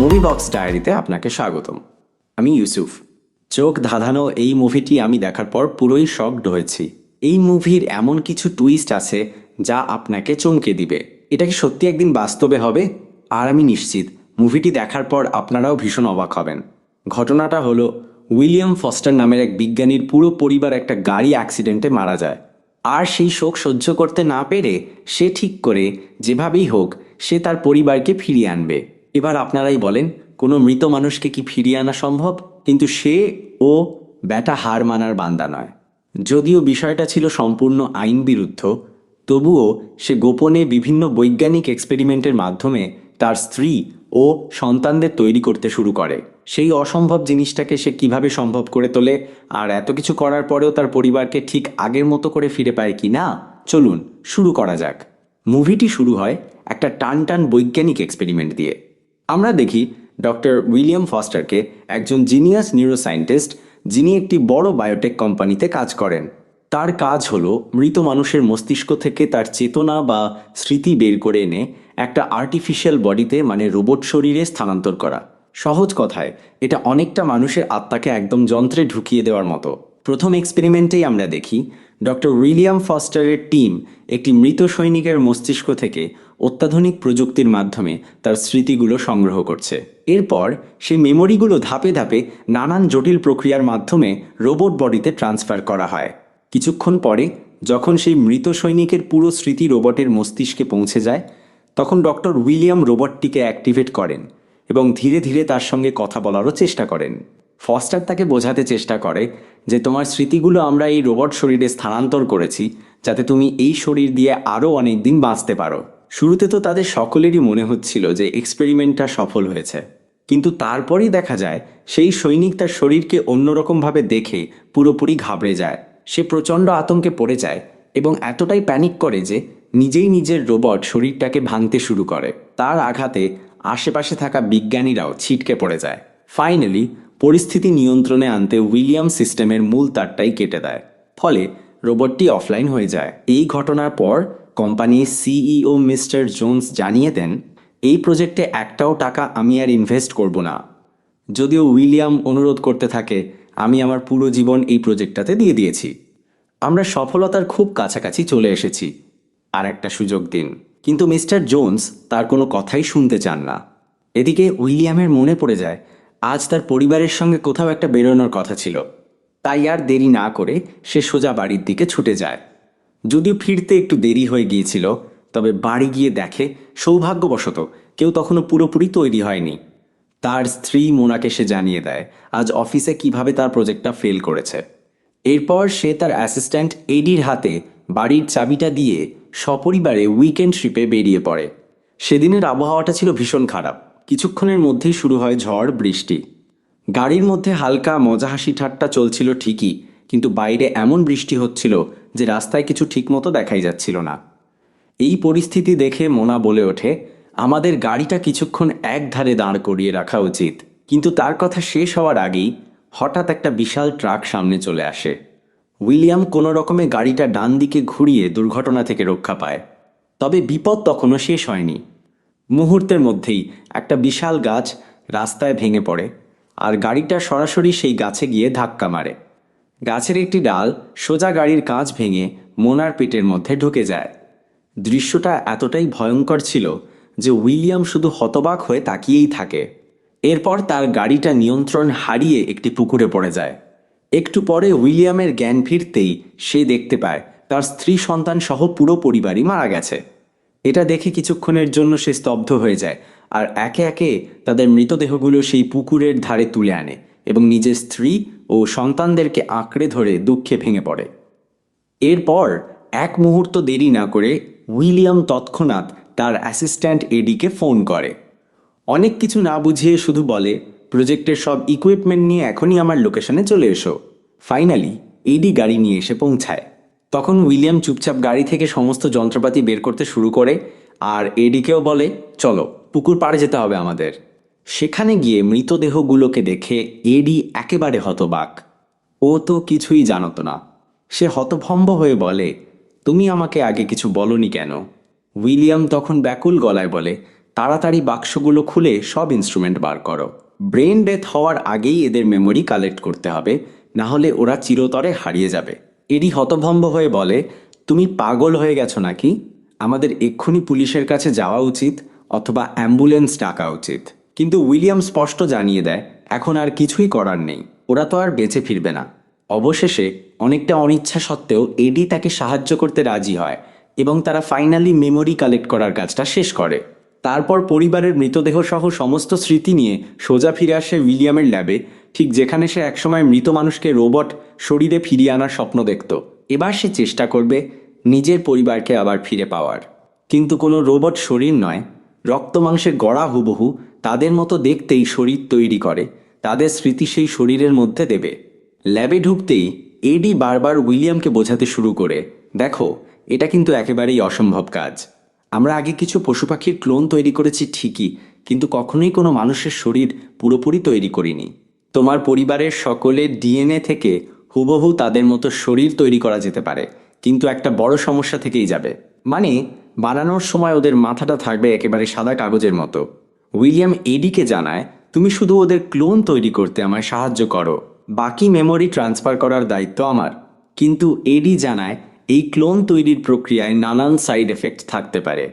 Movie box ডায়েরিতে আপনাকে স্বাগতম। আমি ইউসুফ। চোখ ধাঁধানো এই মুভিটি আমি দেখার পর পুরোই শকড হয়েছি। এই মুভির এমন কিছু টুইস্ট আছে যা আপনাকে চমকে দিবে। এটা কি সত্যি একদিন বাস্তবে হবে? আর আমি নিশ্চিত মুভিটি দেখার পর আপনারাও ভীষণ অবাক হবেন। ঘটনাটা হলো, উইলিয়াম ফস্টার নামের এক বিজ্ঞানীর পুরো পরিবার একটা গাড়ি অ্যাক্সিডেন্টে মারা যায়। আর সেই শোক সহ্য করতে না পেরে সে ঠিক করে যেভাবেই হোক সে তার পরিবারকে ফিরিয়ে আনবে। এবার আপনারাই বলেন, কোনো মৃত মানুষকে কি ফিরিয়ে আনা সম্ভব? কিন্তু সে ও ব্যাটা হার মানার বান্দা নয়। যদিও বিষয়টা ছিল সম্পূর্ণ আইন বিরুদ্ধ, তবুও সে গোপনে বিভিন্ন বৈজ্ঞানিক এক্সপেরিমেন্টের মাধ্যমে তার স্ত্রী ও সন্তানদের তৈরি করতে শুরু করে। সেই অসম্ভব জিনিসটাকে সে কিভাবে সম্ভব করে তোলে, আর এত কিছু করার পরেও তার পরিবারকে ঠিক আগের মতো করে ফিরে পায় কি না, চলুন শুরু করা যাক। মুভিটি শুরু হয় একটা টান বৈজ্ঞানিক এক্সপেরিমেন্ট দিয়ে। আমরা দেখি ডক্টর উইলিয়াম ফস্টারকে, একজন জিনিয়াস নিউরোসায়েন্টিস্ট, যিনি একটি বড় বায়োটেক কোম্পানিতে কাজ করেন। তার কাজ হলো মৃত মানুষের মস্তিষ্ক থেকে তার চেতনা বা স্মৃতি বের করে এনে একটা আর্টিফিশিয়াল বডিতে, মানে রোবট শরীরে স্থানান্তর করা। সহজ কথায় এটা অনেকটা মানুষের আত্মাকে একদম যন্ত্রে ঢুকিয়ে দেওয়ার মতো। প্রথম এক্সপেরিমেন্টেই আমরা দেখি ডক্টর উইলিয়াম ফস্টারের টিম একটি মৃত সৈনিকের মস্তিষ্ক থেকে অত্যাধুনিক প্রযুক্তির মাধ্যমে তার স্মৃতিগুলো সংগ্রহ করছে। এরপর সেই মেমোরিগুলো ধাপে ধাপে নানান জটিল প্রক্রিয়ার মাধ্যমে রোবট বডিতে ট্রান্সফার করা হয়। কিছুক্ষণ পরে যখন সেই মৃত সৈনিকের পুরো স্মৃতি রোবটের মস্তিষ্কে পৌঁছে যায়, তখন ডক্টর উইলিয়াম রোবটটিকে অ্যাক্টিভেট করেন এবং ধীরে ধীরে তার সঙ্গে কথা বলারও চেষ্টা করেন। ফস্টার তাকে বোঝাতে চেষ্টা করে যে তোমার স্মৃতিগুলো আমরা এই রোবট শরীরে স্থানান্তর করেছি যাতে তুমি এই শরীর দিয়ে আরও অনেক দিন বাঁচতে পারো। শুরুতে তো তাদের সকলেরই মনে হচ্ছিল যে এক্সপেরিমেন্টটা সফল হয়েছে, কিন্তু তারপরেই দেখা যায় সেই সৈনিক তার শরীরকে অন্যরকমভাবে দেখে পুরোপুরি ঘাবড়ে যায়। সে প্রচণ্ড আতঙ্কে পড়ে যায় এবং এতটাই প্যানিক করে যে নিজেই নিজের রোবট শরীরটাকে ভাঙতে শুরু করে। তার আঘাতে আশেপাশে থাকা বিজ্ঞানীরাও ছিটকে পড়ে যায়। ফাইনালি পরিস্থিতি নিয়ন্ত্রণে আনতে উইলিয়াম সিস্টেমের মূল তারটাই কেটে দেয়, ফলে রোবটটি অফলাইন হয়ে যায়। এই ঘটনার পর কোম্পানির সিইও মিস্টার জোন্স জানিয়ে দেন, এই প্রজেক্টে একটাও টাকা আমি আর ইনভেস্ট করব না। যদিও উইলিয়াম অনুরোধ করতে থাকে, আমি আমার পুরো জীবন এই প্রজেক্টটাতে দিয়ে দিয়েছি, আমরা সফলতার খুব কাছাকাছি চলে এসেছি, আর একটা সুযোগ দিন। কিন্তু মিস্টার জোন্স তার কোনো কথাই শুনতে চান না। এদিকে উইলিয়ামের মনে পড়ে যায় আজ তার পরিবারের সঙ্গে কোথাও একটা বেরোনোর কথা ছিল। তাই আর দেরি না করে সে সোজা বাড়ির দিকে ছুটে যায়। যদিও ফিরতে একটু দেরি হয়ে গিয়েছিল, তবে বাড়ি গিয়ে দেখে সৌভাগ্যবশত কেউ তখনও পুরোপুরি তৈরি হয়নি। তার স্ত্রী মোনাকে সে জানিয়ে দেয় আজ অফিসে কিভাবে তার প্রজেক্টটা ফেল করেছে। এরপর সে তার অ্যাসিস্ট্যান্ট এডির হাতে বাড়ির চাবিটা দিয়ে সপরিবারে উইকেন্ড ট্রিপে বেরিয়ে পড়ে। সেদিনের আবহাওয়াটা ছিল ভীষণ খারাপ। কিছুক্ষণের মধ্যেই শুরু হয় ঝড় বৃষ্টি। গাড়ির মধ্যে হালকা মজা হাসি ঠাট্টা চলছিল ঠিকই, কিন্তু বাইরে এমন বৃষ্টি হচ্ছিল যে রাস্তায় কিছু ঠিকমতো দেখাই যাচ্ছিল না। এই পরিস্থিতি দেখে মোনা বলে ওঠে, আমাদের গাড়িটা কিছুক্ষণ একধারে দাঁড় করিয়ে রাখা উচিত। কিন্তু তার কথা শেষ হওয়ার আগেই হঠাৎ একটা বিশাল ট্রাক সামনে চলে আসে। উইলিয়াম কোনো রকমে গাড়িটা ডান দিকে ঘুরিয়ে দুর্ঘটনা থেকে রক্ষা পায়। তবে বিপদ তখনও শেষ হয়নি। মুহূর্তের মধ্যেই একটা বিশাল গাছ রাস্তায় ভেঙে পড়ে, আর গাড়িটা সরাসরি সেই গাছে গিয়ে ধাক্কা মারে। গাছের একটি ডাল সোজা গাড়ির কাঁচ ভেঙে মোনার পেটের মধ্যে ঢুকে যায়। দৃশ্যটা এতটাই ভয়ঙ্কর ছিল যে উইলিয়াম শুধু হতবাক হয়ে তাকিয়েই থাকে। এরপর তার গাড়িটা নিয়ন্ত্রণ হারিয়ে একটি পুকুরে পড়ে যায়। একটু পরে উইলিয়ামের জ্ঞান ফিরতেই সে দেখতে পায় তার স্ত্রী সন্তান সহ পুরো পরিবারই মারা গেছে। এটা দেখে কিছুক্ষণের জন্য সে স্তব্ধ হয়ে যায়, আর একে একে তাদের মৃতদেহগুলো সেই পুকুরের ধারে তুলে আনে এবং নিজের স্ত্রী ও সন্তানদেরকে আঁকড়ে ধরে দুঃখে ভেঙে পড়ে। এরপর এক মুহূর্ত দেরি না করে উইলিয়াম তৎক্ষণাৎ তার অ্যাসিস্ট্যান্ট এডিকে ফোন করে। অনেক কিছু না বুঝিয়ে শুধু বলে, প্রজেক্টের সব ইকুইপমেন্ট নিয়ে এখনই আমার লোকেশনে চলে এসো। ফাইনালি এডি গাড়ি নিয়ে এসে পৌঁছায়। তখন উইলিয়াম চুপচাপ গাড়ি থেকে সমস্ত যন্ত্রপাতি বের করতে শুরু করে, আর এডিকেও বলে, চলো পুকুর পাড়ে যেতে হবে আমাদের। সেখানে গিয়ে মৃতদেহগুলোকে দেখে এডি একেবারে হতবাক। ও তো কিছুই জানত না। সে হতভম্ব হয়ে বলে, তুমি আমাকে আগে কিছু বলনি কেন? উইলিয়াম তখন ব্যাকুল গলায় বলে, তাড়াতাড়ি বাক্সগুলো খুলে সব ইনস্ট্রুমেন্ট বার করো। ব্রেন ডেথ হওয়ার আগেই এদের মেমোরি কালেক্ট করতে হবে, না হলে ওরা চিরতরে হারিয়ে যাবে। এডি হতভম্ব হয়ে বলে, তুমি পাগল হয়ে গেছো নাকি? আমাদের এক্ষুনি পুলিশের কাছে যাওয়া উচিত, অথবা অ্যাম্বুলেন্স ডাকা উচিত। কিন্তু উইলিয়াম স্পষ্ট জানিয়ে দেয় এখন আর কিছুই করার নেই, ওরা তো আর বেঁচে ফিরবে না। অবশেষে অনেকটা অনিচ্ছা সত্ত্বেও এডি তাকে সাহায্য করতে রাজি হয় এবং তারা ফাইনালি মেমোরি কালেক্ট করার কাজটা শেষ করে। তারপর পরিবারের মৃতদেহ সহ সমস্ত স্মৃতি নিয়ে সোজা ফিরে আসে উইলিয়ামের ল্যাবে, ঠিক যেখানে সে একসময় মৃত মানুষকে রোবট শরীরে ফিরিয়ে আনার স্বপ্ন দেখত। এবার সে চেষ্টা করবে নিজের পরিবারকে আবার ফিরে পাওয়ার, কিন্তু কোনো রোবট শরীর নয়, রক্ত মাংসে গড়া হুবহু তাদের মতো দেখতেই শরীর তৈরি করে তাদের স্মৃতি সেই শরীরের মধ্যে দেবে। ল্যাবে ঢুকতেই এডি বারবার উইলিয়ামকে বোঝাতে শুরু করে, দেখো এটা কিন্তু একেবারেই অসম্ভব কাজ। আমরা আগে কিছু পশু পাখির ক্লোন তৈরি করেছি ঠিকই, কিন্তু কখনোই কোনো মানুষের শরীর পুরোপুরি তৈরি করিনি। তোমার পরিবারের সকলের ডিএনএ থেকে হুবহু তাদের মতো শরীর তৈরি করা যেতে পারে, কিন্তু একটা বড় সমস্যা থেকেই যাবে। মানে বানানোর সময় ওদের মাথাটা থাকবে একেবারে সাদা কাগজের মতো। উইলিয়াম এডিকে জানায়, তুমি শুধু ওদের ক্লোন তৈরি করতে আমায় সাহায্য করো, বাকি মেমোরি ট্রান্সফার করার দায়িত্ব আমার। কিন্তু এডি জানায় এই ক্লোন তৈরির প্রক্রিয়ায় নানান সাইড এফেক্ট থাকতে পারে।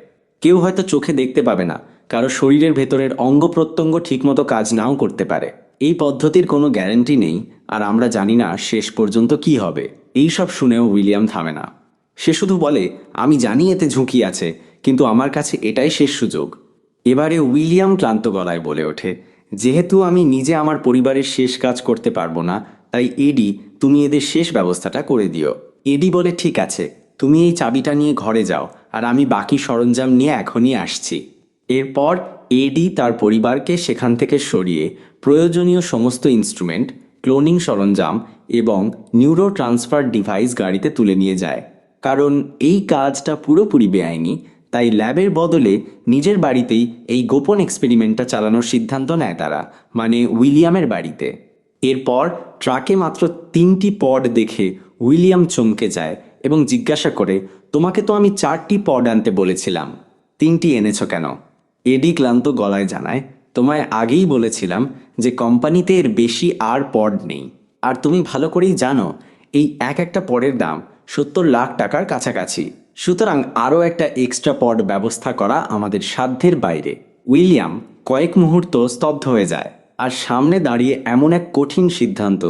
কেউ হয়তো চোখে দেখতে পাবে না, কারো শরীরের ভেতরের অঙ্গ প্রত্যঙ্গ ঠিকমতো কাজ নাও করতে পারে। এই পদ্ধতির কোনো গ্যারান্টি নেই, আর আমরা জানি না শেষ পর্যন্ত কি হবে। এই সব শুনেও উইলিয়াম থামে না। সে শুধু বলে, আমি জানি এতে ঝুঁকি আছে, কিন্তু আমার কাছে এটাই শেষ সুযোগ। এবারে উইলিয়াম ক্লান্ত গলায় বলে ওঠে, যেহেতু আমি নিজে আমার পরিবারের শেষ কাজ করতে পারবো না, তাই এডি তুমি এদের শেষ ব্যবস্থাটা করে দিও। এডি বলে, ঠিক আছে, তুমি এই চাবিটা নিয়ে ঘরে যাও, আর আমি বাকি সরঞ্জাম নিয়ে এখনই আসছি। এরপর এডি তার পরিবারকে সেখান থেকে সরিয়ে প্রয়োজনীয় সমস্ত ইনস্ট্রুমেন্ট, ক্লোনিং সরঞ্জাম এবং নিউরো ট্রান্সফার ডিভাইস গাড়িতে তুলে নিয়ে যায়। কারণ এই কাজটা পুরোপুরি বেআইনি, তাই ল্যাবের বদলে নিজের বাড়িতেই এই গোপন এক্সপেরিমেন্টটা চালানোর সিদ্ধান্ত নেয় তারা, মানে উইলিয়ামের বাড়িতে। এরপর ট্রাকে মাত্র 3টি পড দেখে উইলিয়াম চমকে যায় এবং জিজ্ঞাসা করে, তোমাকে তো আমি 4টি পড আনতে বলেছিলাম, 3টি এনেছো কেন? এডি ক্লান্ত গলায় জানায়, তোমায় আগেই বলেছিলাম যে কোম্পানিতে এর বেশি আর পড নেই, আর তুমি ভালো করেই জানো এই এক একটা পডের দাম 70 লাখ টাকার কাছাকাছি। সুতরাং আরও একটা এক্সট্রা পড ব্যবস্থা করা আমাদের সাধ্যের বাইরে। উইলিয়াম কয়েক মুহূর্ত স্তব্ধ হয়ে যায়, আর সামনে দাঁড়িয়ে এমন এক কঠিন সিদ্ধান্ত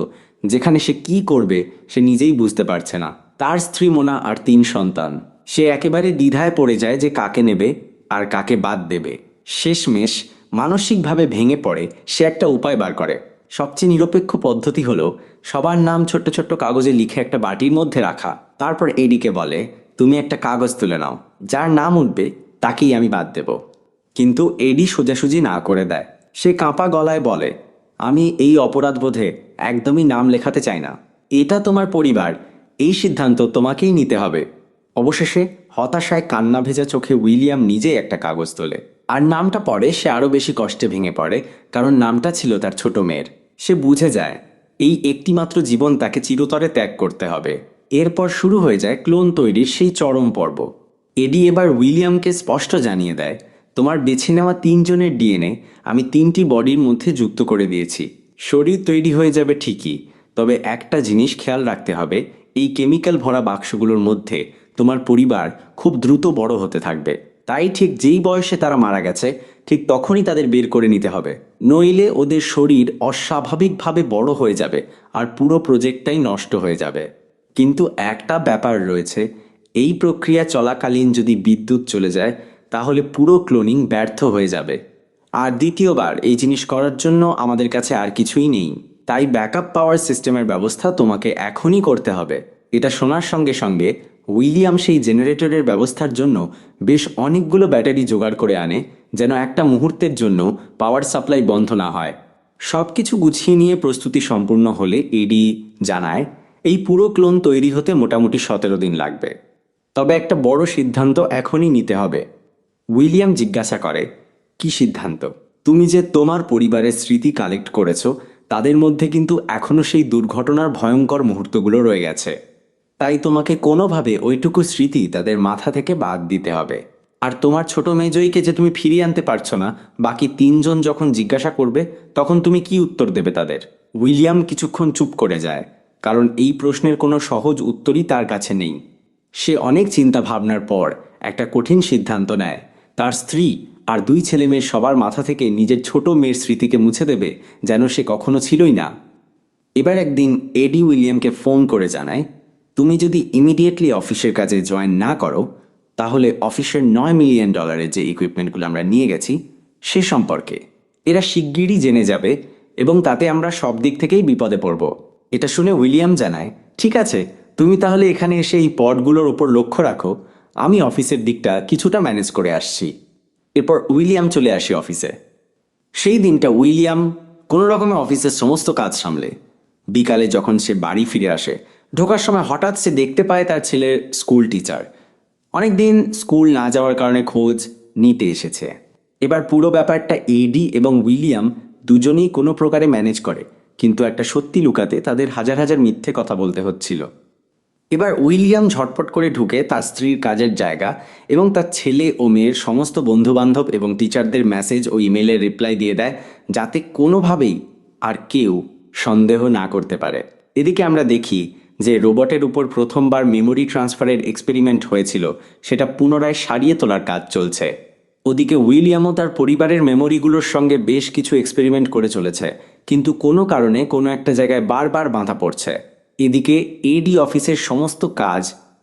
যেখানে সে কি করবে সে নিজেই বুঝতে পারছে না। তার স্ত্রী মোনা আর 3 সন্তান, সে একেবারে দ্বিধায় পড়ে যায় যে কাকে নেবে আর কাকে বাদ দেবে। শেষমেশ মানসিকভাবে ভেঙে পড়ে সে একটা উপায় বার করে। সবচেয়ে নিরপেক্ষ পদ্ধতি হলো সবার নাম ছোট্ট ছোট্ট কাগজে লিখে একটা বাটির মধ্যে রাখা। তারপর এডিকে বলে, তুমি একটা কাগজ তুলে নাও, যার নাম উঠবে তাকেই আমি বাদ দেব। কিন্তু এডি সোজাসুজি না করে দেয়। সে কাঁপা গলায় বলে, আমি এই অপরাধবোধে একদমই নাম লেখাতে চাই না। এটা তোমার পরিবার, এই সিদ্ধান্ত তোমাকেই নিতে হবে। অবশেষে হতাশায় কান্না ভেজা চোখে উইলিয়াম নিজেই একটা কাগজ তোলে, আর নামটা পড়ে সে আরও বেশি কষ্টে ভেঙে পড়ে, কারণ নামটা ছিল তার ছোট মেয়ের। সে বুঝে যায় এই একটিমাত্র জীবন তাকে চিরতরে ত্যাগ করতে হবে। এরপর শুরু হয়ে যায় ক্লোন তৈরির সেই চরম পর্ব। এডি এবার উইলিয়ামকে স্পষ্ট জানিয়ে দেয়, তোমার বেছে নেওয়া 3 জনের ডিএনএ আমি 3টি বডির মধ্যে যুক্ত করে দিয়েছি। শরীর তৈরি হয়ে যাবে ঠিকই, তবে একটা জিনিস খেয়াল রাখতে হবে, এই কেমিক্যাল ভরা বাক্সগুলোর মধ্যে তোমার পরিবার খুব দ্রুত বড় হতে থাকবে। তাই ঠিক যেই বয়সে তারা মারা গেছে ঠিক তখনই তাদের বের করে নিতে হবে, নইলে ওদের শরীর অস্বাভাবিকভাবে বড় হয়ে যাবে আর পুরো প্রজেক্টটাই নষ্ট হয়ে যাবে। কিন্তু একটা ব্যাপার রয়েছে, এই প্রক্রিয়া চলাকালীন যদি বিদ্যুৎ চলে যায় তাহলে পুরো ক্লোনিং ব্যর্থ হয়ে যাবে। আর দ্বিতীয়বার এই জিনিস করার জন্য আমাদের কাছে আর কিছুই নেই, তাই ব্যাকআপ পাওয়ার সিস্টেমের ব্যবস্থা তোমাকে এখনই করতে হবে। এটা শোনার সঙ্গে সঙ্গে উইলিয়াম সেই জেনারেটরের ব্যবস্থার জন্য বেশ অনেকগুলো ব্যাটারি জোগাড় করে আনে, যেন একটা মুহূর্তের জন্য পাওয়ার সাপ্লাই বন্ধ না হয়। সব কিছু গুছিয়ে নিয়ে প্রস্তুতি সম্পূর্ণ হলে এডি জানায়, এই পুরো ক্লোন তৈরি হতে মোটামুটি 17 দিন লাগবে। তবে একটা বড় সিদ্ধান্ত এখনই নিতে হবে। উইলিয়াম জিজ্ঞাসা করে, কি সিদ্ধান্ত? তুমি যে তোমার পরিবারের স্মৃতি কালেক্ট করেছো তাদের মধ্যে কিন্তু এখনও সেই দুর্ঘটনার ভয়ঙ্কর মুহূর্তগুলো রয়ে গেছে, তাই তোমাকে কোনোভাবে ওইটুকু স্মৃতি তাদের মাথা থেকে বাদ দিতে হবে। আর তোমার ছোট মেজয়কে যে তুমি ফিরিয়ে আনতে পারছো না, বাকি তিনজন যখন জিজ্ঞাসা করবে তখন তুমি কি উত্তর দেবে তাদের? উইলিয়াম কিছুক্ষণ চুপ করে যায়, কারণ এই প্রশ্নের কোনো সহজ উত্তরই তার কাছে নেই। সে অনেক চিন্তা ভাবনার পর একটা কঠিন সিদ্ধান্ত নেয়। তার স্ত্রী আর দুই ছেলেমেয়ের সবার মাথা থেকে নিজের ছোট মেয়ের স্মৃতিকে মুছে দেবে, যেন সে কখনো ছিলই না। এবার একদিন এডি উইলিয়ামকে ফোন করে জানায়, তুমি যদি ইমিডিয়েটলি অফিসের কাজে জয়েন না করো, তাহলে অফিসের $9 মিলিয়ন যে ইকুইপমেন্টগুলো আমরা নিয়ে গেছি সে সম্পর্কে এরা শিগগিরই জেনে যাবে, এবং তাতে আমরা সব দিক থেকেই বিপদে পড়ব। এটা শুনে উইলিয়াম জানায়, ঠিক আছে, তুমি তাহলে এখানে এসে এই পডগুলোর ওপর লক্ষ্য রাখো, আমি অফিসের দিকটা কিছুটা ম্যানেজ করে আসছি। এরপর উইলিয়াম চলে আসে অফিসে। সেই দিনটা উইলিয়াম কোনো রকমে অফিসের সমস্ত কাজ সামলে। বিকালে যখন সে বাড়ি ফিরে আসে, ঢোকার সময় হঠাৎ সে দেখতে পায় তার ছেলের স্কুল টিচার অনেকদিন স্কুল না যাওয়ার কারণে খোঁজ নিতে এসেছে। এবার পুরো ব্যাপারটা এডি এবং উইলিয়াম দুজনেই কোনো প্রকারে ম্যানেজ করে, কিন্তু একটা সত্যি লুকাতে তাদের হাজার হাজার মিথ্যে কথা বলতে হচ্ছিল। এবার উইলিয়াম ঝটপট করে ঢুকে তার স্ত্রীর কাজের জায়গা এবং তার ছেলে ও মেয়ের সমস্ত বন্ধুবান্ধব এবং টিচারদের মেসেজ ও ইমেলের রিপ্লাই দিয়ে দেয়, যাতে কোনোভাবেই আর কেউ সন্দেহ না করতে পারে। এদিকে আমরা দেখি যে রোবটের উপর প্রথমবার মেমোরি ট্রান্সফারের এক্সপেরিমেন্ট হয়েছিল সেটা পুনরায় সারিয়ে তোলার কাজ চলছে। ওদিকে উইলিয়ামও তার পরিবারের মেমোরিগুলোর সঙ্গে বেশ কিছু এক্সপেরিমেন্ট করে চলেছে, কিন্তু কোনো কারণে কোনো একটা জায়গায় বারবার বাঁধা পড়ছে। এদিকে এডি অফিসের সমস্ত কাজ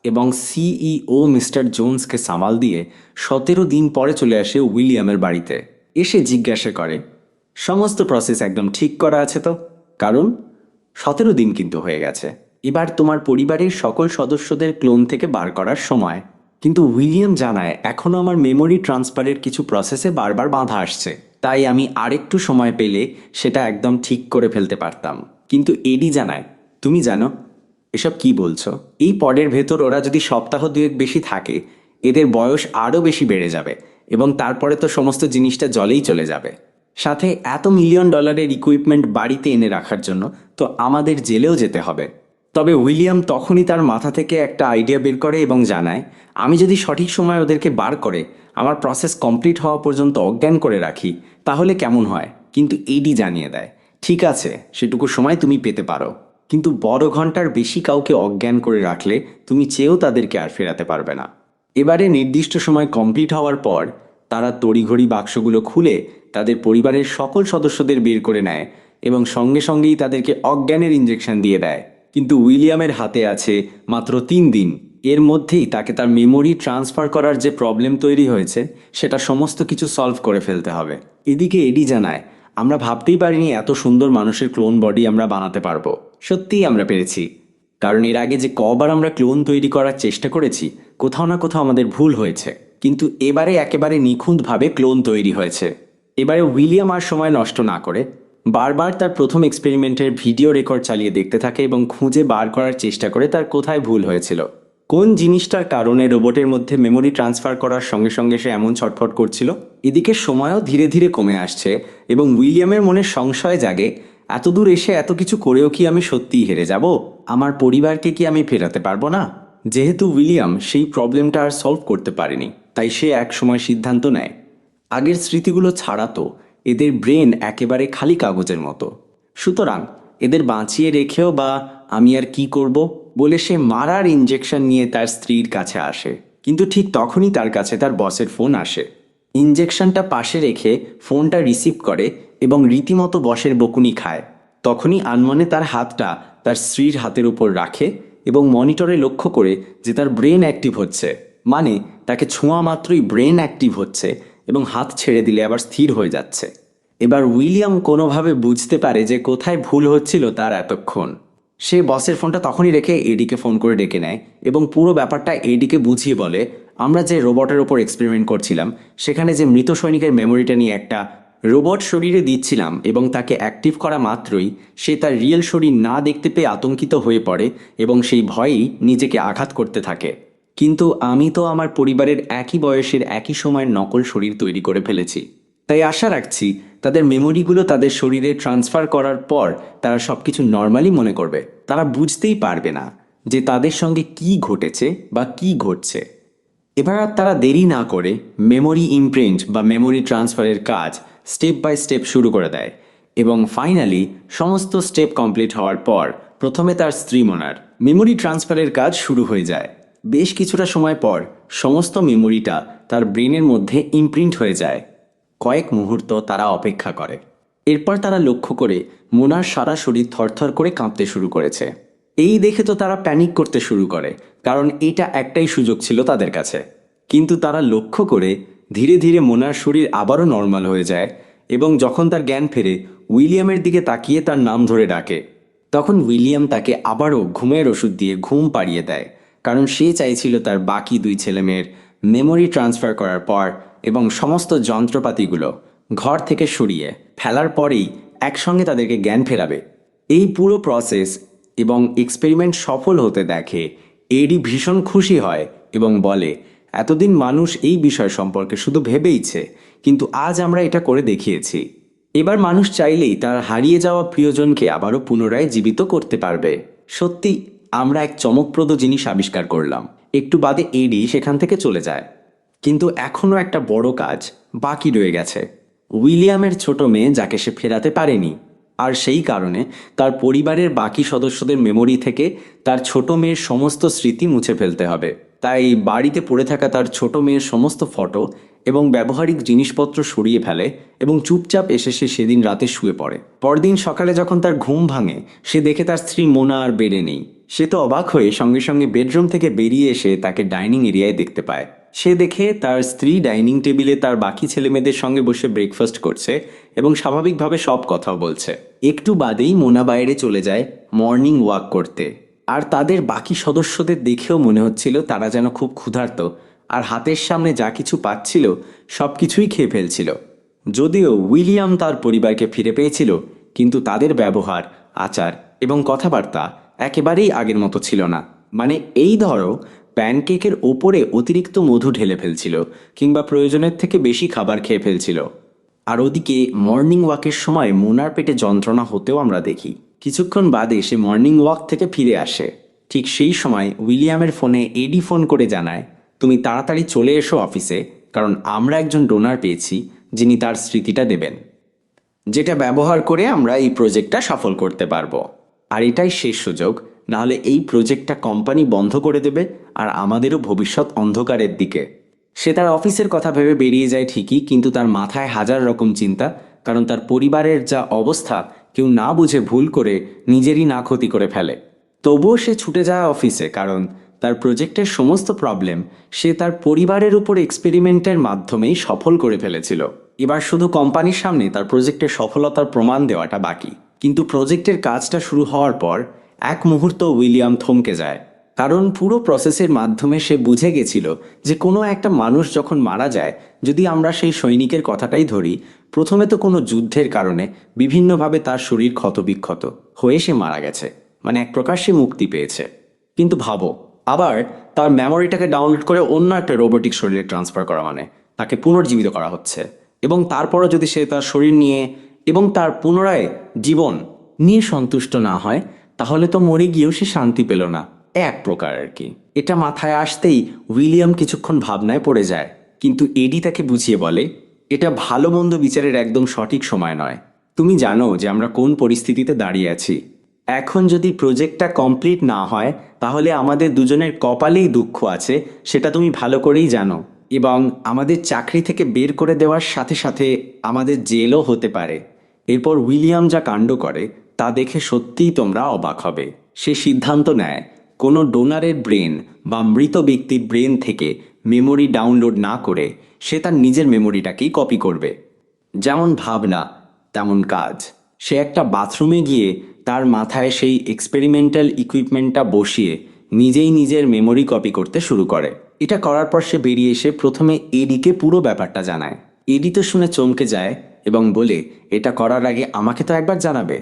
এবং সিইও মিস্টার জোন্সকে সামাল দিয়ে 17 দিন পরে চলে আসে উইলিয়ামের বাড়িতে। এসে জিজ্ঞাসা করে, সমস্ত প্রসেস একদম ঠিক করা আছে তো? কারণ 17 দিন কিন্তু হয়ে গেছে, এবার তোমার পরিবারের সকল সদস্যদের ক্লোন থেকে বার করার সময়। কিন্তু উইলিয়াম জানায়, এখনও আমার মেমোরি ট্রান্সফারের কিছু প্রসেসে বারবার বাধা আসছে, তাই আমি আরেকটু সময় পেলে সেটা একদম ঠিক করে ফেলতে পারতাম। কিন্তু এডি জানায়, তুমি জানো এসব কি বলছো? এই পডের ভেতর ওরা যদি সপ্তাহ দুয়েক বেশি থাকে, এদের বয়স আরও বেশি বেড়ে যাবে, এবং তারপরে তো সমস্ত জিনিসটা জলেই চলে যাবে। সাথে $1 মিলিয়ন ইকুইপমেন্ট বাড়িতে এনে রাখার জন্য তো আমাদের জেলেও যেতে হবে। তবে উইলিয়াম তখনই তার মাথা থেকে একটা আইডিয়া বের করে এবং জানায়, আমি যদি সঠিক সময় ওদেরকে বার করে আমার প্রসেস কমপ্লিট হওয়া পর্যন্ত অজ্ঞান করে রাখি তাহলে কেমন হয়? কিন্তু এডি জানিয়ে দেয়, ঠিক আছে, সেটুকু সময় তুমি পেতে পারো, কিন্তু বড় ঘন্টার বেশি কাউকে অজ্ঞান করে রাখলে তুমি চেয়েও তাদেরকে আর ফেরাতে পারবে না। এবারে নির্দিষ্ট সময় কমপ্লিট হওয়ার পর তারা তড়িঘড়ি বাক্সগুলো খুলে তাদের পরিবারের সকল সদস্যদের বের করে নেয় এবং সঙ্গে সঙ্গেই তাদেরকে অজ্ঞানের ইঞ্জেকশন দিয়ে দেয়। কিন্তু উইলিয়ামের হাতে আছে মাত্র 3 দিন। এর মধ্যেই তাকে তার মেমোরি ট্রান্সফার করার যে প্রবলেম তৈরি হয়েছে সেটা সমস্ত কিছু সলভ করে ফেলতে হবে। এদিকে এডি জানায়, আমরা ভাবতেই পারিনি এত সুন্দর মানুষের ক্লোন বডি আমরা বানাতে পারবো। সত্যিই আমরা পেরেছি, কারণ এর আগে যে কবার আমরা ক্লোন তৈরি করার চেষ্টা করেছি কোথাও না কোথাও আমাদের ভুল হয়েছে, কিন্তু এবারে একেবারে নিখুঁতভাবে ক্লোন তৈরি হয়েছে। এবারে উইলিয়াম আর সময় নষ্ট না করে বারবার তার প্রথম এক্সপেরিমেন্টের ভিডিও রেকর্ড চালিয়ে দেখতে থাকে এবং খুঁজে বার করার চেষ্টা করে তার কোথায় ভুল হয়েছিল, কোন জিনিসটার কারণে রোবটের মধ্যে মেমোরি ট্রান্সফার করার সঙ্গে সঙ্গে সে এমন ছটফট করছিল। এদিকে সময়ও ধীরে ধীরে কমে আসছে এবং উইলিয়ামের মনে সংশয় জাগে, এত দূর এসে এত কিছু করেও কি আমি সত্যিই হেরে যাব? আমার পরিবারকে কি আমি ফেরাতে পারবো না? যেহেতু উইলিয়াম সেই প্রবলেমটা আর সলভ করতে পারেনি, তাই সে এক সময় সিদ্ধান্ত নেয়, আগের স্মৃতিগুলো ছাড়া তো এদের ব্রেন একেবারে খালি কাগজের মতো, সুতরাং এদের বাঁচিয়ে রেখেও বা আমি আর কি করব বলে সে মারার ইঞ্জেকশন নিয়ে তার স্ত্রীর কাছে আসে। কিন্তু ঠিক তখনই তার কাছে তার বসের ফোন আসে। ইঞ্জেকশনটা পাশে রেখে ফোনটা রিসিভ করে এবং রীতিমতো বসের বকুনি খায়। তখনই আনমনে তার হাতটা তার স্ত্রীর হাতের উপর রাখে এবং মনিটরে লক্ষ্য করে যে তার ব্রেন অ্যাক্টিভ হচ্ছে, মানে তাকে ছোঁয়া মাত্রই ব্রেন অ্যাক্টিভ হচ্ছে এবং হাত ছেড়ে দিলে আবার স্থির হয়ে যাচ্ছে। এবার উইলিয়াম কোনোভাবে বুঝতে পারে যে কোথায় ভুল হচ্ছিল তার এতক্ষণ। সে বসের ফোনটা তখনই রেখে এডিকে ফোন করে ডেকে নেয় এবং পুরো ব্যাপারটা এডিকে বুঝিয়ে বলে, আমরা যে রোবটের ওপর এক্সপেরিমেন্ট করছিলাম সেখানে যে মৃত সৈনিকের মেমোরিটা নিয়ে একটা রোবট শরীরে দিচ্ছিলাম এবং তাকে অ্যাক্টিভ করা মাত্রই সে তার রিয়েল শরীর না দেখতে পেয়ে আতঙ্কিত হয়ে পড়ে এবং সেই ভয়েই নিজেকে আঘাত করতে থাকে। কিন্তু আমি তো আমার পরিবারের একই বয়সের একই সময়ের নকল শরীর তৈরি করে ফেলেছি, তাই আশা রাখছি তাদের মেমোরিগুলো তাদের শরীরে ট্রান্সফার করার পর তারা সব কিছু নর্মালি মনে করবে। তারা বুঝতেই পারবে না যে তাদের সঙ্গে কি ঘটেছে বা কি ঘটছে। এবার আর তারা দেরি না করে মেমোরি ইমপ্রিন্ট বা মেমোরি ট্রান্সফারের কাজ স্টেপ বাই স্টেপ শুরু করে দেয় এবং ফাইনালি সমস্ত স্টেপ কমপ্লিট হওয়ার পর প্রথমে তার স্ত্রী মোনার মেমোরি ট্রান্সফারের কাজ শুরু হয়ে যায়। বেশ কিছুটা সময় পর সমস্ত মেমোরিটা তার ব্রেনের মধ্যে ইমপ্রিন্ট হয়ে যায়। কয়েক মুহূর্ত তারা অপেক্ষা করে। এরপর তারা লক্ষ্য করে মোনার সারা শরীর থরথর করে কাঁপতে শুরু করেছে। এই দেখে তো তারা প্যানিক করতে শুরু করে, কারণ এটা একটাই সুযোগ ছিল তাদের কাছে। কিন্তু তারা লক্ষ্য করে ধীরে ধীরে মোনার শরীর আবারও নর্মাল হয়ে যায় এবং যখন তার জ্ঞান ফেরে উইলিয়ামের দিকে তাকিয়ে তার নাম ধরে ডাকে, তখন উইলিয়াম তাকে আবারও ঘুমের ওষুধ দিয়ে ঘুম পাড়িয়ে দেয়, কারণ সে চাইছিল তার বাকি দুই ছেলেমেয়ের মেমোরি ট্রান্সফার করার পর এবং সমস্ত যন্ত্রপাতিগুলো ঘর থেকে সরিয়ে ফেলার পরেই একসঙ্গে তাদেরকে জ্ঞান ফেরাবে। এই পুরো প্রসেস এবং এক্সপেরিমেন্ট সফল হতে দেখে এডি ভীষণ খুশি হয় এবং বলে, এতদিন মানুষ এই বিষয় সম্পর্কে শুধু ভেবেইছে, কিন্তু আজ আমরা এটা করে দেখিয়েছি। এবার মানুষ চাইলেই তার হারিয়ে যাওয়া প্রিয়জনকে আবারও পুনরায় জীবিত করতে পারবে। সত্যি আমরা এক চমকপ্রদ জিনিস আবিষ্কার করলাম। একটু বাদে এডি সেখান থেকে চলে যায়, কিন্তু এখনও একটা বড় কাজ বাকি রয়ে গেছে। উইলিয়ামের ছোট মেয়ে যাকে সে ফেরাতে পারেনি, আর সেই কারণে তার পরিবারের বাকি সদস্যদের মেমোরি থেকে তার ছোট মেয়ের সমস্ত স্মৃতি মুছে ফেলতে হবে। তাই বাড়িতে পড়ে থাকা তার ছোট মেয়ের সমস্ত ফটো এবং ব্যবহারিক জিনিসপত্র সরিয়ে ফেলে এবং চুপচাপ এসে সে সেদিন রাতে শুয়ে পড়ে। পরদিন সকালে যখন তার ঘুম ভাঙে, সে দেখে তার স্ত্রী মোনা আর বেডে নেই। সে তো অবাক হয়ে সঙ্গে সঙ্গে বেডরুম থেকে বেরিয়ে এসে তাকে ডাইনিং এরিয়ায় দেখতে পায়। সে দেখে তার স্ত্রী ডাইনিং টেবিলে তার বাকি ছেলেমেয়েদের সঙ্গে বসে ব্রেকফাস্ট করছে এবং স্বাভাবিকভাবে সব কথাও বলছে। একটু বাদেই মোনা বাইরে চলে যায় মর্নিং ওয়াক করতে, আর তাদের বাকি সদস্যদের দেখেও মনে হচ্ছিল তারা যেন খুব ক্ষুধার্ত আর হাতের সামনে যা কিছু পাচ্ছিল সব কিছুই খেয়ে ফেলছিল। যদিও উইলিয়াম তার পরিবারকে ফিরে পেয়েছিল, কিন্তু তাদের ব্যবহার, আচার এবং কথাবার্তা একেবারেই আগের মতো ছিল না। মানে এই ধরো, প্যানকেকের ওপরে অতিরিক্ত মধু ঢেলে ফেলছিল কিংবা প্রয়োজনের থেকে বেশি খাবার খেয়ে ফেলছিল। আর ওদিকে মর্নিং ওয়াকের সময় মোনার পেটে যন্ত্রণা হতেও আমরা দেখি। কিছুক্ষণ বাদে সে মর্নিং ওয়াক থেকে ফিরে আসে। ঠিক সেই সময় উইলিয়ামের ফোনে এডি ফোন করে জানায়, তুমি তাড়াতাড়ি চলে এসো অফিসে, কারণ আমরা একজন ডোনার পেয়েছি যিনি তার স্মৃতিটা দেবেন, যেটা ব্যবহার করে আমরা এই প্রজেক্টটা সফল করতে পারবো। আর এটাই শেষ সুযোগ, নাহলে এই প্রজেক্টটা কোম্পানি বন্ধ করে দেবে আর আমাদেরও ভবিষ্যৎ অন্ধকারের দিকে। সে তার অফিসের কথা ভেবে বেরিয়ে যায় ঠিকই, কিন্তু তার মাথায় হাজার রকম চিন্তা, কারণ তার পরিবারের যা অবস্থা কেউ না বুঝে ভুল করে নিজেরই না ক্ষতি করে ফেলে। তবুও সে ছুটে যায় অফিসে, কারণ তার প্রজেক্টের সমস্ত প্রবলেম সে তার পরিবারের উপর এক্সপেরিমেন্টের মাধ্যমেই সফল করে ফেলেছিল। এবার শুধু কোম্পানির সামনে তার প্রজেক্টের সফলতার প্রমাণ দেওয়াটা বাকি। কিন্তু প্রজেক্টের কাজটা শুরু হওয়ার পর এক মুহূর্ত উইলিয়াম থমকে যায়, কারণ পুরো প্রসেসের মাধ্যমে সে বুঝে গেছিল যে কোনো একটা মানুষ যখন মারা যায়, যদি আমরা সেই সৈনিকের কথাটাই ধরি, প্রথমে তো কোনো যুদ্ধের কারণে বিভিন্নভাবে তার শরীর ক্ষতবিক্ষত হয়ে সে মারা গেছে, মানে এক প্রকার সে মুক্তি পেয়েছে। কিন্তু ভাবো, আবার তার মেমোরিটাকে ডাউনলোড করে অন্য একটা রোবোটিক শরীরে ট্রান্সফার করা, মানে তাকে পুনর্জীবিত করা হচ্ছে। এবং তারপরও যদি সে তার শরীর নিয়ে এবং তার পুনরায় জীবন নিয়ে সন্তুষ্ট না হয়, তাহলে তো মরে গিয়েও সে শান্তি পেল না, এক প্রকার আর কি। এটা মাথায় আসতেই উইলিয়াম কিছুক্ষণ ভাবনায় পড়ে যায়, কিন্তু এডি তাকে বুঝিয়ে বলে, এটা ভালো মন্দ বিচারের একদম সঠিক সময় নয়। তুমি জানো যে আমরা কোন পরিস্থিতিতে দাঁড়িয়ে আছি। এখন যদি প্রজেক্টটা কমপ্লিট না হয়, তাহলে আমাদের দুজনের কপালেই দুঃখ আছে, সেটা তুমি ভালো করেই জানো। এবং আমাদের চাকরি থেকে বের করে দেওয়ার সাথে সাথে আমাদের জেলও হতে পারে। এরপর উইলিয়াম যা কাণ্ড করে তা দেখে সত্যিই তোমরা অবাক হবে। সে সিদ্ধান্ত নেয় কোনো ডোনারের ব্রেন বা মৃত ব্যক্তির ব্রেন থেকে মেমোরি ডাউনলোড না করে সে তার নিজের মেমোরিটাকেই কপি করবে। যেমন ভাবনা তেমন কাজ। সে একটা বাথরুমে গিয়ে তার মাথায় সেই এক্সপেরিমেন্টাল ইকুইপমেন্টটা বসিয়ে নিজেই নিজের মেমোরি কপি করতে শুরু করে। এটা করার পর সে বেরিয়ে এসে প্রথমে এডিকে পুরো ব্যাপারটা জানায়। এডি তো শুনে চমকে যায় এবং বলে, এটা করার আগে আমাকে তো একবার জানাবে।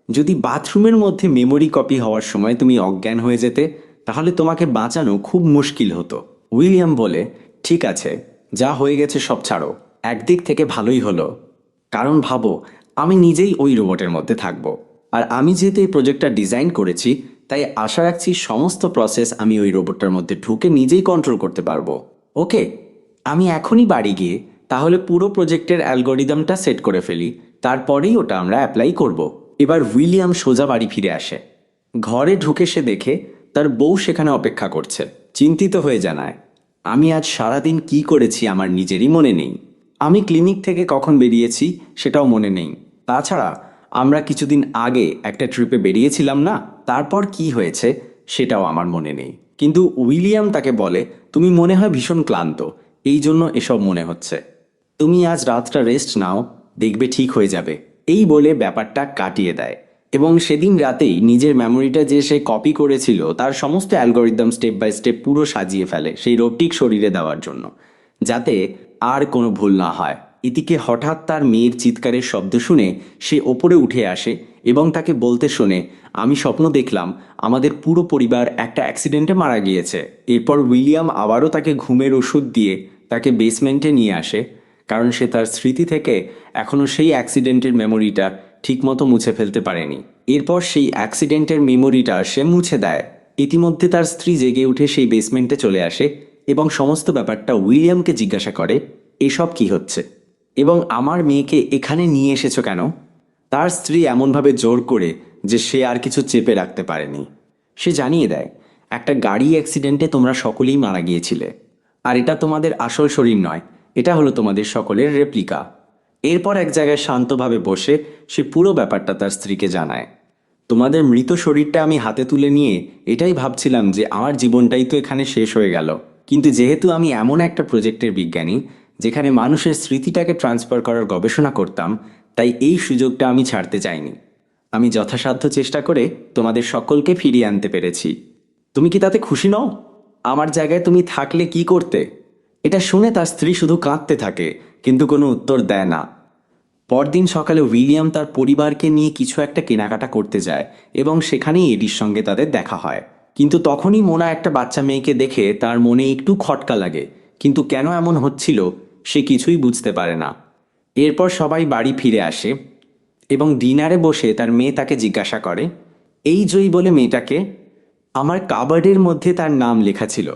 যদি বাথরুমের মধ্যে মেমোরি কপি হওয়ার সময় তুমি অজ্ঞান হয়ে যেতে, তাহলে তোমাকে বাঁচানো খুব মুশকিল হতো। উইলিয়াম বলে, ঠিক আছে, যা হয়ে গেছে সব ছাড়ো, একদিক থেকে ভালোই হলো, কারণ ভাবো আমি নিজেই ওই রোবটের মধ্যে থাকবো। আর আমি যেহেতু এই প্রজেক্টটা ডিজাইন করেছি, তাই আশা রাখছি সমস্ত প্রসেস আমি ওই রোবটটার মধ্যে ঢুকে নিজেই কন্ট্রোল করতে পারবো। ওকে, আমি এখনই বাড়ি গিয়ে তাহলে পুরো প্রজেক্টের অ্যালগোরিদমটা সেট করে ফেলি, তারপরেই ওটা আমরা অ্যাপ্লাই করব। এবার উইলিয়াম সোজা বাড়ি ফিরে আসে। ঘরে ঢুকে সে দেখে তার বউ সেখানে অপেক্ষা করছে। চিন্তিত হয়ে জানায়, আমি আজ সারাদিন কি করেছি আমার নিজেরই মনে নেই। আমি ক্লিনিক থেকে কখন বেরিয়েছি সেটাও মনে নেই। তাছাড়া আমরা কিছুদিন আগে একটা ট্রিপে বেরিয়েছিলাম না, তারপর কি হয়েছে সেটাও আমার মনে নেই। কিন্তু উইলিয়াম তাকে বলে, তুমি মনে হয় ভীষণ ক্লান্ত, এই জন্য এসব মনে হচ্ছে। তুমি আজ রাতটা রেস্ট নাও, দেখবে ঠিক হয়ে যাবে। এই বলে ব্যাপারটা কাটিয়ে দেয় এবং সেদিন রাতেই নিজের মেমোরিটা যে সে কপি করেছিল তার সমস্ত অ্যালগোরিদম স্টেপ বাই স্টেপ পুরো সাজিয়ে ফেলে সেই রোবটিক শরীরে দেওয়ার জন্য, যাতে আর কোনো ভুল না হয়। এদিকে হঠাৎ তার মেয়ের চিৎকারের শব্দ শুনে সে ওপরে উঠে আসে এবং তাকে বলতে শোনে, আমি স্বপ্ন দেখলাম আমাদের পুরো পরিবার একটা অ্যাক্সিডেন্টে মারা গিয়েছে। এরপর উইলিয়াম আবারও তাকে ঘুমের ওষুধ দিয়ে তাকে বেসমেন্টে নিয়ে আসে, কারণ সে তার স্মৃতি থেকে এখনও সেই অ্যাক্সিডেন্টের মেমোরিটা ঠিকমতো মুছে ফেলতে পারেনি। এরপর সেই অ্যাক্সিডেন্টের মেমোরিটা সে মুছে দেয়। ইতিমধ্যে তার স্ত্রী জেগে উঠে সেই বেসমেন্টে চলে আসে এবং সমস্ত ব্যাপারটা উইলিয়ামকে জিজ্ঞাসা করে, এসব কি হচ্ছে এবং আমার মেয়েকে এখানে নিয়ে এসেছো কেন? তার স্ত্রী এমনভাবে জোর করে যে সে আর কিছু চেপে রাখতে পারেনি। সে জানিয়ে দেয়, একটা গাড়ি অ্যাক্সিডেন্টে তোমরা সকলেই মারা গিয়েছিলে, আর এটা তোমাদের আসল শরীর নয়, এটা হলো তোমাদের সকলের রেপ্লিকা। এরপর এক জায়গায় শান্তভাবে বসে সে পুরো ব্যাপারটা তার স্ত্রীকে জানায়। তোমাদের মৃত শরীরটা আমি হাতে তুলে নিয়ে এটাই ভাবছিলাম যে আমার জীবনটাই তো এখানে শেষ হয়ে গেল, কিন্তু যেহেতু আমি এমন একটা প্রজেক্টের বিজ্ঞানী যেখানে মানুষের স্মৃতিটাকে ট্রান্সফার করার গবেষণা করতাম, তাই এই সুযোগটা আমি ছাড়তে চাইনি। আমি যথাসাধ্য চেষ্টা করে তোমাদের সকলকে ফিরিয়ে আনতে পেরেছি। তুমি কি তাতে খুশি নও? আমার জায়গায় তুমি থাকলে কি করতে? এটা শুনে তার স্ত্রী শুধু কাঁদতে থাকে, কিন্তু কোনো উত্তর দেয় না। পরদিন সকালে উইলিয়াম তার পরিবারকে নিয়ে কিছু একটা কেনাকাটা করতে যায় এবং সেখানেই এডির সঙ্গে তাদের দেখা হয়। কিন্তু তখনই মোনা একটা বাচ্চা মেয়েকে দেখে তার মনে একটু খটকা লাগে, কিন্তু কেন এমন হচ্ছিল সে কিছুই বুঝতে পারে না। এরপর সবাই বাড়ি ফিরে আসে এবং ডিনারে বসে তার মেয়ে তাকে জিজ্ঞাসা করে, এই জয়ী বলে মেয়েটাকে? আমার কাবার্ডের মধ্যে তার নাম লেখা ছিল।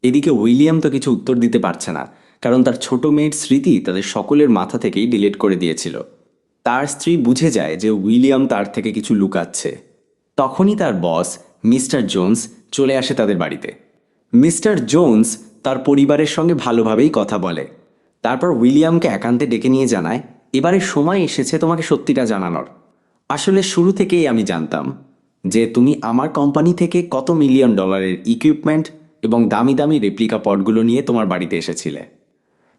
এদিকে উইলিয়াম তো কিছু উত্তর দিতে পারছে না, কারণ তার ছোট মেয়ের স্মৃতি তাদের সকলের মাথা থেকেই ডিলিট করে দিয়েছিল। তার স্ত্রী বুঝে যায় যে উইলিয়াম তার থেকে কিছু লুকাচ্ছে। তখনই তার বস মিস্টার জোন্স চলে আসে তাদের বাড়িতে। মিস্টার জোন্স তার পরিবারের সঙ্গে ভালোভাবেই কথা বলে। তারপর উইলিয়ামকে একান্তে ডেকে নিয়ে জানায়, এবারে সময় এসেছে তোমাকে সত্যিটা জানানোর। আসলে শুরু থেকেই আমি জানতাম যে তুমি আমার কোম্পানি থেকে কত মিলিয়ন ডলারের ইকুইপমেন্ট এবং দামি দামি রেপ্লিকা পটগুলো নিয়ে তোমার বাড়িতে এসেছিলে।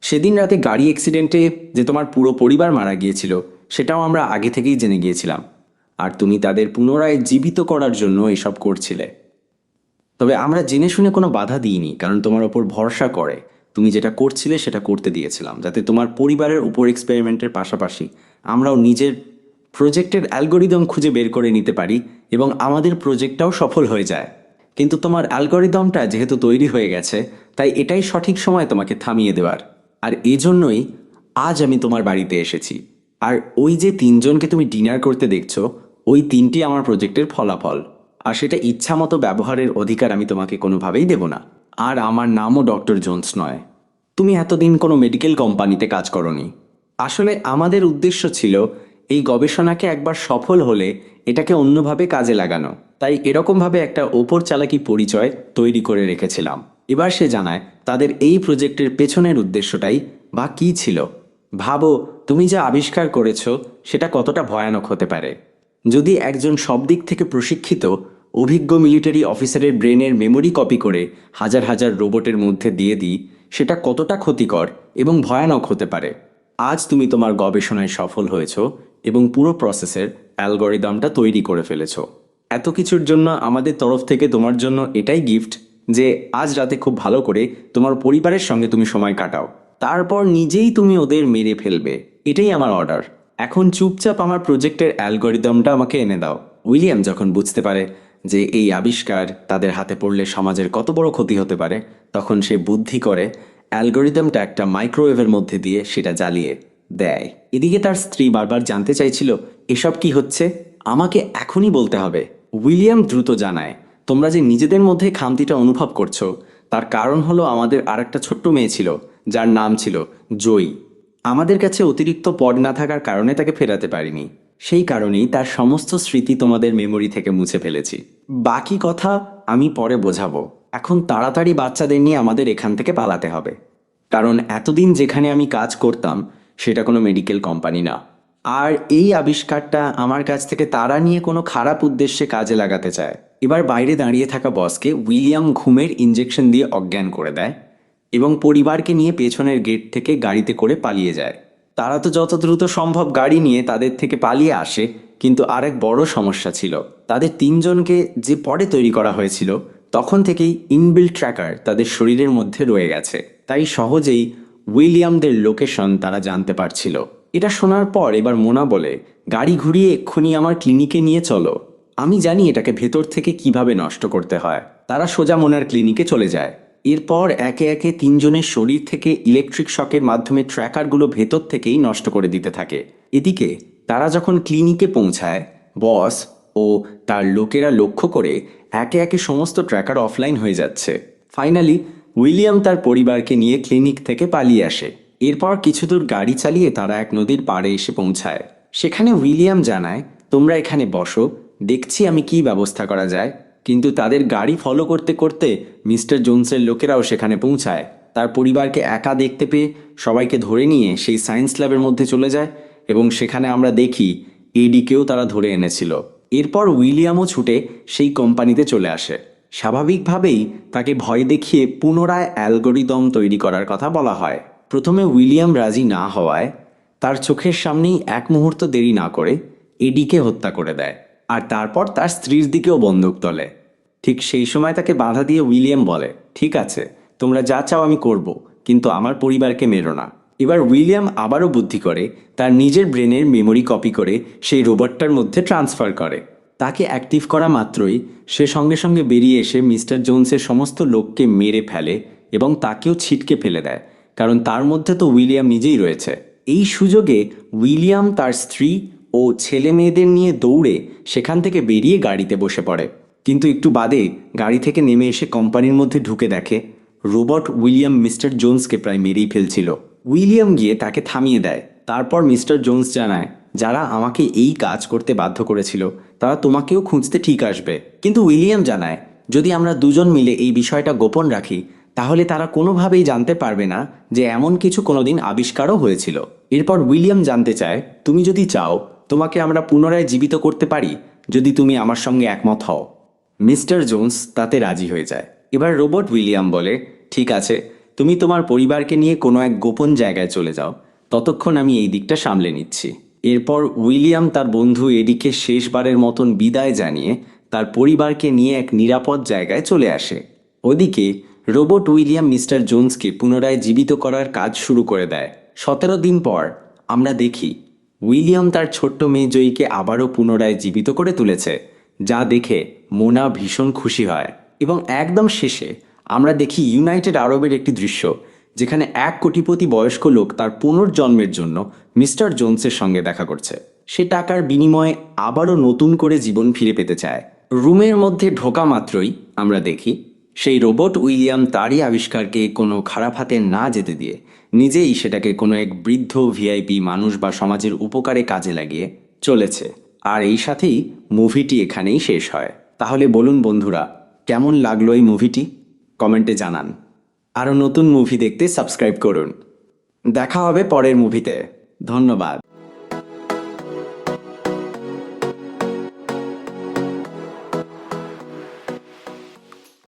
সেদিন রাতে গাড়ি অ্যাক্সিডেন্টে যে তোমার পুরো পরিবার মারা গিয়েছিল সেটাও আমরা আগে থেকেই জেনে গিয়েছিলাম, আর তুমি তাদের পুনরায় জীবিত করার জন্য এসব করছিলে। তবে আমরা জেনে শুনে কোনো বাধা দিইনি, কারণ তোমার ওপর ভরসা করে তুমি যেটা করছিলে সেটা করতে দিয়েছিলাম, যাতে তোমার পরিবারের উপর এক্সপেরিমেন্টের পাশাপাশি আমরাও নিজের প্রজেক্টের অ্যালগোরিদম খুঁজে বের করে নিতে পারি এবং আমাদের প্রজেক্টটাও সফল হয়ে যায়। কিন্তু তোমার অ্যালগোরিদমটা যেহেতু তৈরি হয়ে গেছে, তাই এটাই সঠিক সময় তোমাকে থামিয়ে দেওয়ার। আর এজন্যই আজ আমি তোমার বাড়িতে এসেছি। আর ওই যে তিনজনকে তুমি ডিনার করতে দেখছো, ওই তিনটি আমার প্রজেক্টের ফলাফল। আর সেটা ইচ্ছামতো ব্যবহারের অধিকার আমি তোমাকে কোনোভাবেই দেব না। আর আমার নামও ডক্টর জোন্স নয়। তুমি এতদিন কোনো মেডিকেল কোম্পানিতে কাজ করনি। আসলে আমাদের উদ্দেশ্য ছিল এই গবেষণাকে একবার সফল হলে এটাকে অন্যভাবে কাজে লাগানো, তাই এরকমভাবে একটা ওপর চালাকি পরিচয় তৈরি করে রেখেছিলাম। এবার সে জানায় তাদের এই প্রজেক্টের পেছনের উদ্দেশ্যটাই বা কী ছিল। ভাবো, তুমি যা আবিষ্কার করেছো সেটা কতটা ভয়ানক হতে পারে। যদি একজন সব দিক থেকে প্রশিক্ষিত অভিজ্ঞ মিলিটারি অফিসারের ব্রেনের মেমোরি কপি করে হাজার হাজার রোবটের মধ্যে দিয়ে দিই, সেটা কতটা ক্ষতিকর এবং ভয়ানক হতে পারে। আজ তুমি তোমার গবেষণায় সফল হয়েছো এবং পুরো প্রসেসের অ্যালগোরিদমটা তৈরি করে ফেলেছো। এত কিছুর জন্য আমাদের তরফ থেকে তোমার জন্য এটাই গিফট যে আজ রাতে খুব ভালো করে তোমার পরিবারের সঙ্গে তুমি সময় কাটাও, তারপর নিজেই তুমি ওদের মেরে ফেলবে। এটাই আমার অর্ডার। এখন চুপচাপ আমার প্রজেক্টের অ্যালগোরিদমটা আমাকে এনে দাও। উইলিয়াম যখন বুঝতে পারে যে এই আবিষ্কার তাদের হাতে পড়লে সমাজের কত বড় ক্ষতি হতে পারে, তখন সে বুদ্ধি করে অ্যালগোরিদমটা একটা মাইক্রোওয়েভের মধ্যে দিয়ে সেটা জ্বালিয়ে দেয়। এদিকে তার স্ত্রী বারবার জানতে চাইছিল এসব কি হচ্ছে, আমাকে এখনই বলতে হবে। উইলিয়াম দ্রুত জানায়, তোমরা যে নিজেদের মধ্যে খামতিটা অনুভব করছো তার কারণ হলো আমাদের আরেকটা ছোট্ট মেয়ে ছিল যার নাম ছিল জয়ী। আমাদের কাছে অতিরিক্ত পড না থাকার কারণে তাকে ফেরাতে পারিনি। সেই কারণেই তার সমস্ত স্মৃতি তোমাদের মেমোরি থেকে মুছে ফেলেছি। বাকি কথা আমি পরে বোঝাবো। এখন তাড়াতাড়ি বাচ্চাদের নিয়ে আমাদের এখান থেকে পালাতে হবে, কারণ এতদিন যেখানে আমি কাজ করতাম সেটা কোনো মেডিকেল কোম্পানি না। আর এই আবিষ্কারটা আমার কাছ থেকে তারা নিয়ে কোনো খারাপ উদ্দেশ্যে কাজে লাগাতে চায়। এবার বাইরে দাঁড়িয়ে থাকা বসকে উইলিয়াম ঘুমের ইঞ্জেকশন দিয়ে অজ্ঞান করে দেয় এবং পরিবারকে নিয়ে পেছনের গেট থেকে গাড়িতে করে পালিয়ে যায়। তারা তো যত দ্রুত সম্ভব গাড়ি নিয়ে তাদের থেকে পালিয়ে আসে, কিন্তু আরেক বড় সমস্যা ছিল। তাদের তিনজনকে যে পরে তৈরি করা হয়েছিল তখন থেকেই ইনবিল্ট ট্র্যাকার তাদের শরীরের মধ্যে রয়ে গেছে, তাই সহজেই উইলিয়ামদের লোকেশন তারা জানতে পারছিল। এটা শোনার পর এবার মোনা বলে, গাড়ি ঘুরিয়ে এক্ষুনি আমার ক্লিনিকে নিয়ে চলো। আমি জানি এটাকে ভেতর থেকে কিভাবে নষ্ট করতে হয়। তারা সোজা মোনার ক্লিনিকে চলে যায়। এরপর একে একে তিনজনের শরীর থেকে ইলেকট্রিক শকের মাধ্যমে ট্র্যাকারগুলো ভেতর থেকেই নষ্ট করে দিতে থাকে। এদিকে তারা যখন ক্লিনিকে পৌঁছায়, বস ও তার লোকেরা লক্ষ্য করে একে একে সমস্ত ট্র্যাকার অফলাইন হয়ে যাচ্ছে। ফাইনালি উইলিয়াম তার পরিবারকে নিয়ে ক্লিনিক থেকে পালিয়ে আসে। এরপর কিছু দূর গাড়ি চালিয়ে তারা এক নদীর পাড়ে এসে পৌঁছায়। সেখানে উইলিয়াম জানায়, তোমরা এখানে বসো, দেখছি আমি কি ব্যবস্থা করা যায়। কিন্তু তাদের গাড়ি ফলো করতে করতে মিস্টার জোনসের লোকেরাও সেখানে পৌঁছায়। তার পরিবারকে একা দেখতে পেয়ে সবাইকে ধরে নিয়ে সেই সায়েন্স ল্যাবের মধ্যে চলে যায় এবং সেখানে আমরা দেখি এডিকেও তারা ধরে এনেছিল। এরপর উইলিয়ামও ছুটে সেই কোম্পানিতে চলে আসে। স্বাভাবিকভাবেই তাকে ভয় দেখিয়ে পুনরায় অ্যালগোরিদম তৈরি করার কথা বলা হয়। প্রথমে উইলিয়াম রাজি না হওয়ায় তার চোখের সামনেই এক মুহূর্ত দেরি না করে এডিকে হত্যা করে দেয়, আর তারপর তার স্ত্রীর দিকেও বন্দুক তোলে। ঠিক সেই সময় তাকে বাধা দিয়ে উইলিয়াম বলে, ঠিক আছে, তোমরা যা চাও আমি করব, কিন্তু আমার পরিবারকে মেরো না। এবার উইলিয়াম আবারও বুদ্ধি করে তার নিজের ব্রেনের মেমোরি কপি করে সেই রোবটটার মধ্যে ট্রান্সফার করে। তাকে অ্যাক্টিভ করা মাত্রই সে সঙ্গে সঙ্গে বেরিয়ে এসে মিস্টার জোনসের সমস্ত লোককে মেরে ফেলে এবং তাকেও ছিটকে ফেলে দেয়, কারণ তার মধ্যে তো উইলিয়াম নিজেই রয়েছে। এই সুযোগে উইলিয়াম তার স্ত্রী ও ছেলে মেয়েদের নিয়ে দৌড়ে সেখান থেকে বেরিয়ে গাড়িতে বসে পড়ে। কিন্তু একটু বাদে গাড়ি থেকে নেমে এসে কোম্পানির মধ্যে ঢুকে দেখে রোবট উইলিয়াম মিস্টার জোনসকে প্রায় মেরেই ফেলছিল। উইলিয়াম গিয়ে তাকে থামিয়ে দেয়। তারপর মিস্টার জোনস জানায়, যারা আমাকে এই কাজ করতে বাধ্য করেছিল তারা তোমাকেও খুঁজতে ঠিক আসবে। কিন্তু উইলিয়াম জানায়, যদি আমরা দুজন মিলে এই বিষয়টা গোপন রাখি তাহলে তারা কোনোভাবেই জানতে পারবে না যে এমন কিছু কোনোদিন আবিষ্কারও হয়েছিল। এরপর উইলিয়াম জানতে চায়, তুমি যদি চাও তোমাকে আমরা পুনরায় জীবিত করতে পারি, যদি তুমি আমার সঙ্গে একমত হও। মিস্টার জোনস তাতে রাজি হয়ে যায়। এবার রোবট উইলিয়াম বলে, ঠিক আছে, তুমি তোমার পরিবারকে নিয়ে কোনো এক গোপন জায়গায় চলে যাও, ততক্ষণ আমি এই দিকটা সামলে নিচ্ছি। এরপর উইলিয়াম তার বন্ধু এডিকে শেষবারের মতন বিদায় জানিয়ে তার পরিবারকে নিয়ে এক নিরাপদ জায়গায় চলে আসে। ওদিকে রোবট উইলিয়াম মিস্টার জোনসকে পুনরায় জীবিত করার কাজ শুরু করে দেয়। 17 দিন পর আমরা দেখি উইলিয়াম তার ছোট্ট মেয়ে জয়ীকে আবারও পুনরায় জীবিত করে তুলেছে, যা দেখে মোনা ভীষণ খুশি হয়। এবং একদম শেষে আমরা দেখি ইউনাইটেড আরবের একটি দৃশ্য, যেখানে 1 কোটিপতি বয়স্ক লোক তার পুনর্জন্মের জন্য মিস্টার জোনসের সঙ্গে দেখা করছে। সে টাকার বিনিময়ে আবারও নতুন করে জীবন ফিরে পেতে চায়। রুমের মধ্যে ঢোকা মাত্রই আমরা দেখি সেই রোবট উইলিয়াম তারই আবিষ্কারকে কোনো খারাপ হাতে না যেতে দিয়ে নিজেই সেটাকে কোনো এক বৃদ্ধ ভিআইপি মানুষ বা সমাজের উপকারে কাজে লাগিয়ে চলেছে। আর এই সাথেই মুভিটি এখানেই শেষ হয়। তাহলে বলুন বন্ধুরা, কেমন লাগলো এই মুভিটি? কমেন্টে জানান। আরও নতুন মুভি দেখতে সাবস্ক্রাইব করুন। দেখা হবে পরের মুভিতে। ধন্যবাদ।